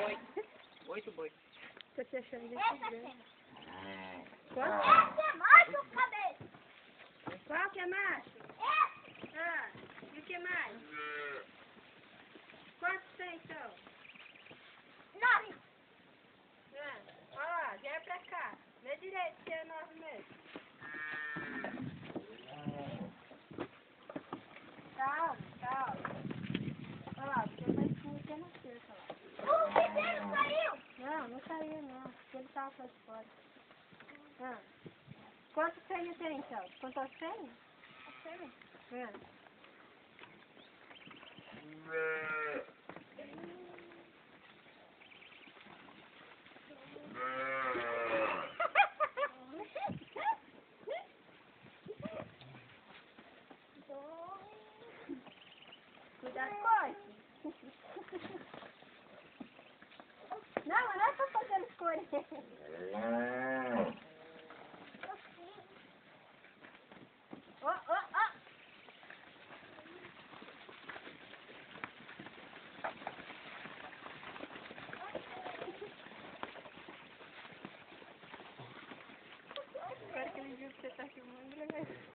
boi. 8 boi. Tô te achando desse grande. Esse é macho, cabeça. Qual que é macho? Esse. Ah, e o que mais? Quantos tem, então? 9. Ah, olha lá, vier pra cá. Vê direito se é 9 mesmo. Calma, calma. Olha lá, você vai escorrer na cerca lá. O pequeno saiu. Não, não saiu não, porque ele tava lá de fora. Ah. Quantas fêmeas tem, então? Quantas fêmeas? As fêmeas? Ah. Cuidado com isso. Não, mas não é pra fazer escolher. Agora que ele viu que você tá filmando, ele vai...